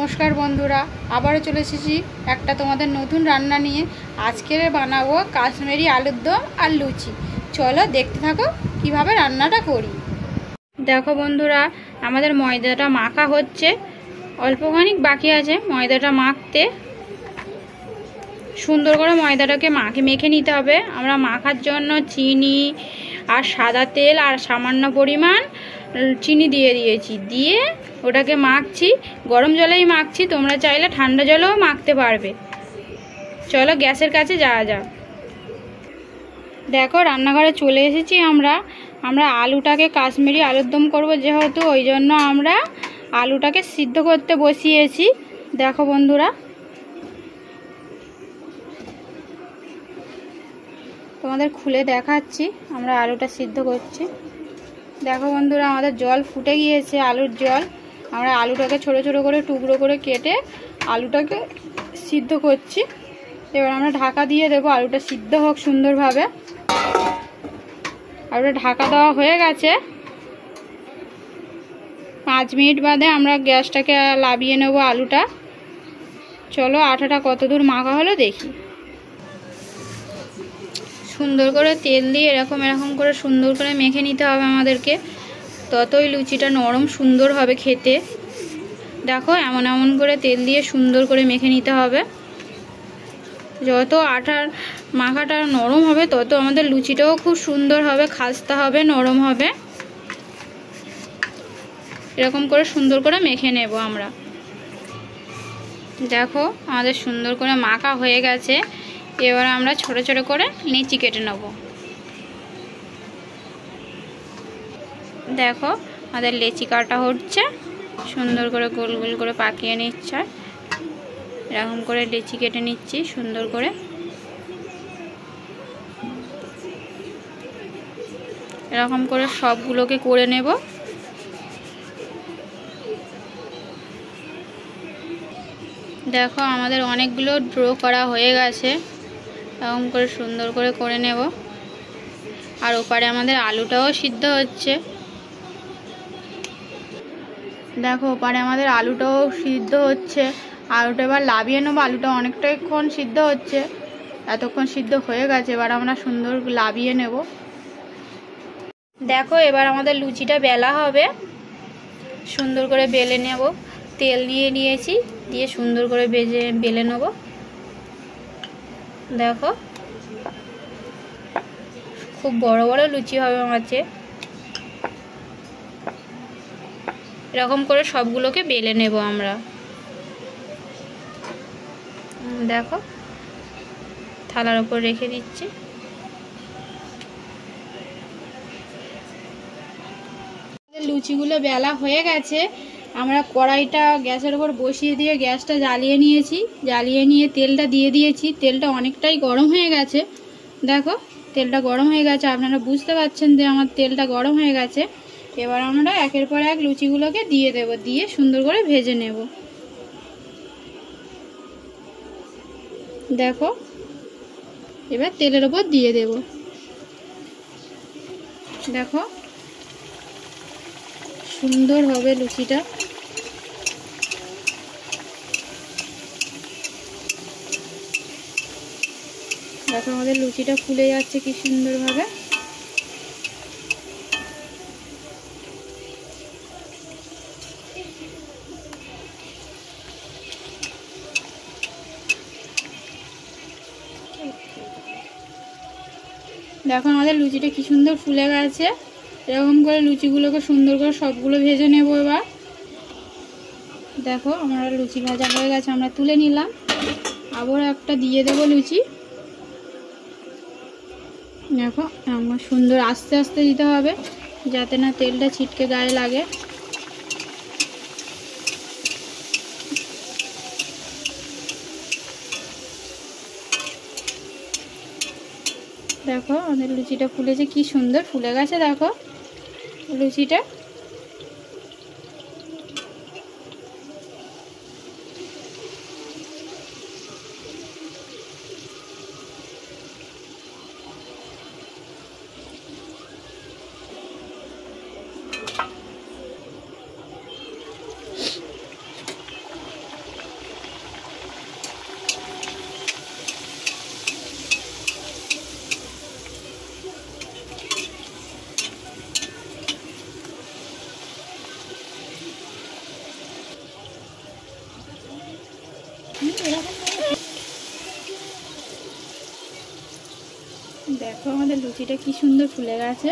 নমস্কার বন্ধুরা, আবারও চলে এসেছি একটা তোমাদের নতুন রান্না নিয়ে। আজকে বানাবো কাশ্মীরি আলুর দম আর লুচি। চলো দেখতে থাকো কিভাবে রান্নাটা করি। দেখো বন্ধুরা, আমাদের ময়দাটা মাখা হচ্ছে, অল্পখানি বাকি আছে ময়দাটা মাখতে। সুন্দর করে ময়দাটাকে মেখে নিতে হবে। আমরা মাখার জন্য চিনি আর সাদা তেল আর সামান্য পরিমাণ চিনি দিয়ে দিয়েছি, দিয়ে ওটাকে মাখছি। গরম জলেই মাখছি, তোমরা চাইলে ঠান্ডা জলেও মাখতে পারবে। চলো গ্যাসের কাছে যাওয়া যাক। দেখো রান্নাঘরে চলে এসেছি। আমরা আলুটাকে কাশ্মীরি আলুর দম করবো, যেহেতু ওই জন্য আমরা আলুটাকে সিদ্ধ করতে বসিয়েছি। দেখো বন্ধুরা, তোমাদের খুলে দেখাচ্ছি আমরা আলুটা সিদ্ধ করছি। দেখো বন্ধুরা, আমাদের জল ফুটে গিয়েছে, আলুর জল। আমরা আলুটাকে ছোট ছোট করে টুকরো করে কেটে আলুটাকে সিদ্ধ করছি। এবার আমরা ঢাকা দিয়ে দেবো, আলুটা সিদ্ধ হোক সুন্দরভাবে। আলুটা ঢাকা দেওয়া হয়ে গেছে। 5 মিনিট বাদে আমরা গ্যাসটাকে লাভিয়ে নেব আলুটা। চলো আটাটা কত দূর মাখা হলো দেখি। সুন্দর করে তেল দিয়ে এরকম করে সুন্দর করে মেখে নিতে হবে আমাদেরকে, ততই লুচিটা নরম সুন্দর হবে খেতে। দেখো এমন করে তেল দিয়ে সুন্দর করে মেখে নিতে হবে। যত আটার মাখাটা নরম হবে তত আমাদের লুচিটাও খুব সুন্দর হবে, খাস্তা হবে, নরম হবে। এরকম করে সুন্দর করে মেখে নেব আমরা। দেখো আমাদের সুন্দর করে মাখা হয়ে গেছে। এবার আমরা ছোট ছোট করে লিচি কেটে নেব। দেখো আমাদের লিচি কাটা হচ্ছে, সুন্দর করে গোল গোল করে পাকিয়ে নিচ্ছে। এরকম করে লিচি কেটে নিচ্ছি সুন্দর করে। এরকম করে সবগুলোকে করে নেব। দেখো আমাদের অনেকগুলো ড্র করা হয়ে গেছে। এরকম করে সুন্দর করে নেব। আর ওপারে আমাদের আলুটাও সিদ্ধ হচ্ছে। দেখো ওপারে আমাদের আলুটাও সিদ্ধ হচ্ছে। আলুটা এবার লাভিয়ে নেবো। আলুটা অনেকটাক্ষণ সিদ্ধ হচ্ছে, এতক্ষণ সিদ্ধ হয়ে গেছে। এবার আমরা সুন্দর লাভিয়ে নেব। দেখো এবার আমাদের লুচিটা বেলা হবে। সুন্দর করে বেলে নেব। তেল নিয়েছি, দিয়ে সুন্দর করে বেলে নেব। দেখো খুব বড় বড় লুচি হবে আমাদের। এরকম করে সবগুলোকে বেলে নেব আমরা। দেখো থালার উপর রেখে দিচ্ছি। লুচিগুলো বেলা হয়ে গেছে। আমরা কড়াইটা গ্যাসের উপর বসিয়ে দিয়ে গ্যাসটা জ্বালিয়ে নিয়েছি। জ্বালিয়ে নিয়ে তেলটা দিয়ে দিয়েছি। তেলটা অনেকটাই গরম হয়ে গেছে। দেখো তেলটা গরম হয়ে গেছে, আপনারা বুঝতে পারছেন যে আমার তেলটা গরম হয়ে গেছে। এবার আমরা একের পর এক লুচিগুলোকে দিয়ে দেব, দিয়ে সুন্দর করে ভেজে নেব। দেখো এবার তেলের উপর দিয়ে দেব। দেখো সুন্দর হবে লুচিটা। দেখো আমাদের লুচিটা ফুলে যাচ্ছে কি সুন্দরভাবে। দেখো আমাদের লুচিটা কি সুন্দর ফুলে গেছে। এরকম করে লুচিগুলোকে সুন্দর করে সবগুলো ভেজে নেব এবার। দেখো আমার লুচি ভাজা হয়ে গেছে, আমরা তুলে নিলাম। আবার একটা দিয়ে দেব লুচি। দেখো আমার সুন্দর আস্তে আস্তে দিতে হবে, যাতে না তেলটা ছিটকে গায়ে লাগে। দেখো আমাদের লুচিটা ফুলেছে, কি সুন্দর ফুলে গেছে। দেখো লুচিটা দেখো আমাদের লুচিটা কি সুন্দর ফুলে গেছে।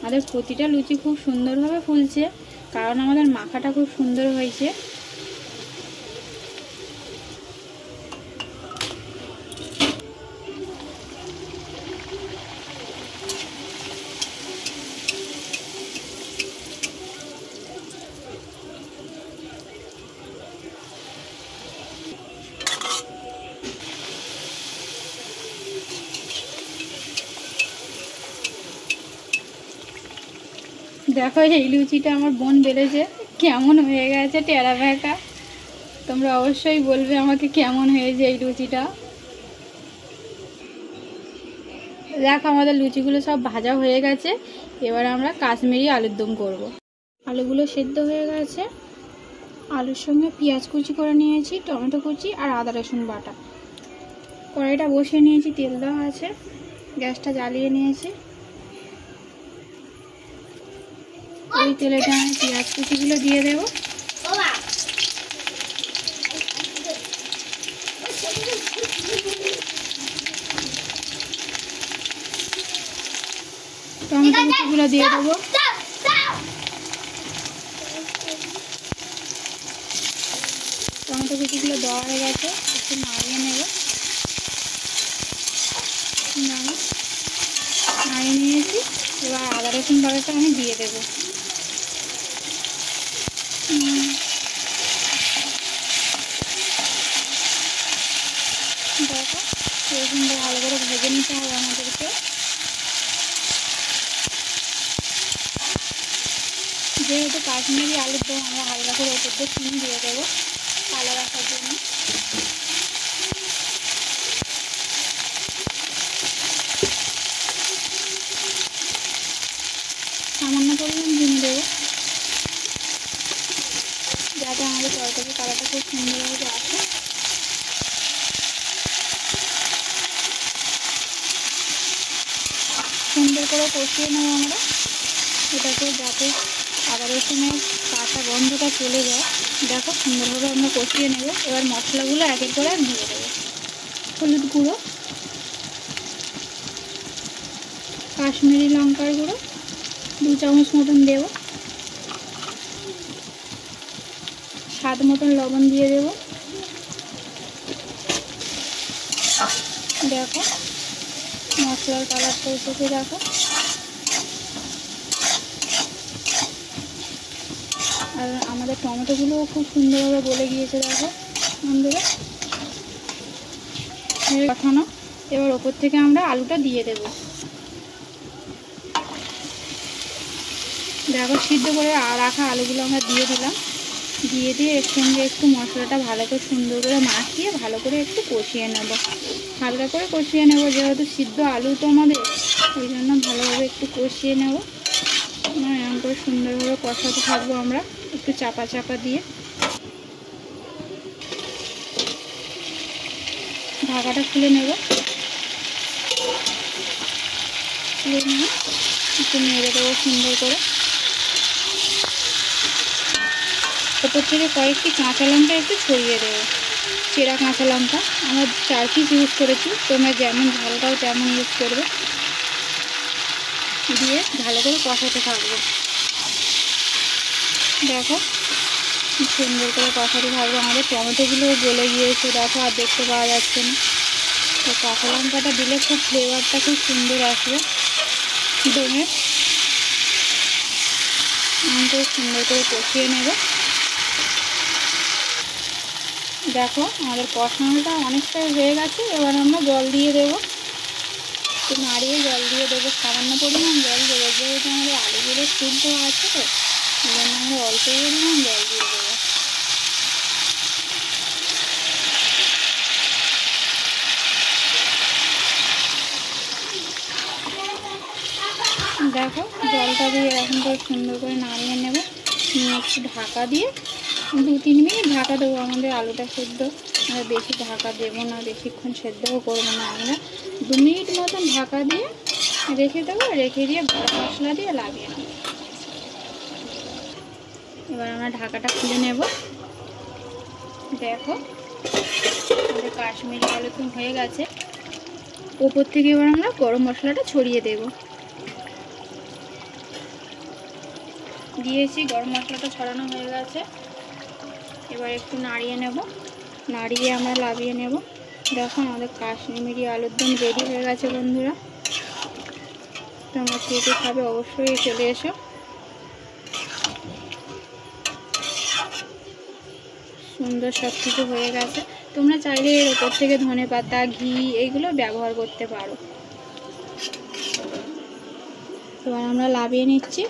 আমাদের প্রতিটা লুচি খুব সুন্দরভাবে ফুলছে, কারণ আমাদের মাখাটা খুব সুন্দর হয়েছে। দেখো এই লুচিটা আমার বোন বেলেছে, কেমন হয়ে গেছে টেরা ব্যাকা। তোমরা অবশ্যই বলবে আমাকে কেমন হয়েছে এই লুচিটা। দেখো আমাদের লুচিগুলো সব ভাজা হয়ে গেছে। এবার আমরা কাশ্মীরি আলুর দম করব। আলুগুলো সেদ্ধ হয়ে গেছে। আলুর সঙ্গে পেঁয়াজ কুচি করে নিয়েছি, টমেটো কুচি আর আদা রসুন বাটা। কড়াইটা বসিয়ে নিয়েছি, তেল দেওয়া আছে, গ্যাসটা জ্বালিয়ে নিয়েছি। ওই তেলেটা আমি পেঁয়াজ কুচিগুলো দিয়ে দেবো। টমেটো কুচিগুলো দিয়ে দেবো। টমেটো কুচিগুলো দেওয়া হয়ে গেছে, একটু নাড়িয়ে নেব। নাড়িয়ে নিয়েছি। এবার আদা রসুন বাটাটা আমি দিয়ে দেবো। দেখো রসুনটা ভালো করে ভেজে নিতে হবে আমাদেরকে। যেহেতু কাশ্মীরি আলুর দম, আমরা হালকা করে ওপর দিয়ে চিনি দিয়ে দেবো কালো রাখার জন্য। সামান্য পরিমাণ চিনি দেবো, যাতে আমাদের তরকারি কালারটা খুব সুন্দরভাবে আসে। সুন্দর করে কষিয়ে নেবো আমরা এটাকে, যাতে আদা রসুনের কাঁচা গন্ধটা চলে যায়। দেখো সুন্দরভাবে আমরা কষিয়ে নেব। এবার মশলাগুলো এক এক করে দিয়ে দেবো। হলুদ গুঁড়ো, কাশ্মীরি লঙ্কার গুঁড়ো 2 চামচ মতন দেব। স্বাদ মতন লবণ দিয়ে দেব। দেখো মশলার কালারটা এসেছে। দেখো আর আমাদের টমেটোগুলোও খুব সুন্দরভাবে গলে গিয়েছে। দেখো বন্ধুরা কষানো। এবার ওপর থেকে আমরা আলুটা দিয়ে দেব। দেখো সিদ্ধ করে রাখা আলুগুলো আমরা দিয়ে দিলাম। দিয়ে এর সঙ্গে একটু মশলাটা ভালো করে সুন্দর করে মাখিয়ে ভালো করে একটু কষিয়ে নেব। হালকা করে কষিয়ে নেব, যেহেতু সিদ্ধ আলু তো আমাদের, ওই জন্য ভালোভাবে একটু কষিয়ে নেব। এরকম করে সুন্দরভাবে কষাতে থাকবো আমরা, একটু চাপা চাপা দিয়ে। ঢাকাটা খুলে নেব। খুলে নিয়ে একটু নেড়ে দেবো সুন্দর করে। ওপর থেকে কয়েকটি কাঁচা লঙ্কা একটু ছড়িয়ে দেবো, চেরা কাঁচা লঙ্কা। আমরা 4 পিস ইউজ করেছি, তোমরা যেমন ঝাল দাও তেমন ইউজ করবে। দিয়ে ভালো করে কষাতে থাকবো। দেখো সুন্দর করে কষাতে থাকবো। আমাদের টমেটোগুলো গলে গিয়েছে, দেখো আর দেখতে পাওয়া যাচ্ছে না। তো কাঁচা লঙ্কাটা দিলে খুব ফ্লেভারটা খুব সুন্দর আসবে দমে। আমি সুন্দর করে কষিয়ে নেব। দেখো আমাদের কষানোটা অনেকটাই হয়ে গেছে। এবার আমরা জল দিয়ে দেবো, একটু নাড়িয়ে জল দিয়ে দেবো। সামান্য পরিমাণ জল দেবো, যেহেতু আমাদের আলুগুলো সিদ্ধ আছে, তো এই জন্য আমরা অল্প পরিমাণ জল দিয়ে দেবো। দেখো জলটা দিয়ে এরকম করে সুন্দর করে নাড়িয়ে নেব। একটু ঢাকা দিয়ে 2-3 মিনিট ঢাকা দেবো। আমাদের আলুটা সেদ্ধ, আমরা বেশি ঢাকা দেবো না, বেশিক্ষণ সেদ্ধও করবো না। আমরা 2 মিনিট মতন ঢাকা দিয়ে রেখে দেবো। রেখে দিয়ে গরম মশলা দিয়ে লাগিয়ে নেব। এবার আমরা ঢাকাটা খুলে নেব। দেখো আমাদের কাশ্মীরি আলুর দম হয়ে গেছে। ওপর থেকে এবার আমরা গরম মশলাটা ছড়িয়ে দেব। দিয়েছি, গরম মশলাটা ছড়ানো হয়ে গেছে। এবার একটু নাড়িয়ে নেব, নাড়িয়ে আমরা লাভিয়ে নেব। দেখো আমাদের কাশ্মীরি আলুর দম রেডি হয়ে গেছে বন্ধুরা। তোমরা কে কে খাবে অবশ্যই চলে এসো। সুন্দর সব কিছু হয়ে গেছে। তোমরা চাইলে এর ওপর থেকে ধনেপাতা, ঘি এইগুলো ব্যবহার করতে পারো। এবার আমরা লাভিয়ে নিচ্ছি।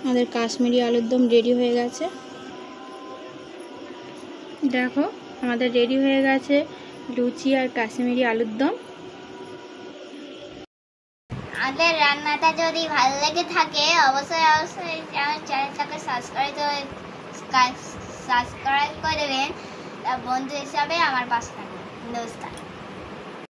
আমাদের কাশ্মীরি আলুর দম রেডি হয়ে গেছে। দেখো আমাদের রেডি হয়ে গেছে লুচি আর কাশ্মীরি আলুর দম। আমাদের রান্নাটা যদি ভালো লেগে থাকে অবশ্যই অবশ্যই আমার চ্যানেলটাকে সাবস্ক্রাইব করে দেবেন। বন্ধু হিসাবে আমার পাশে থাকবেন। নমস্কার।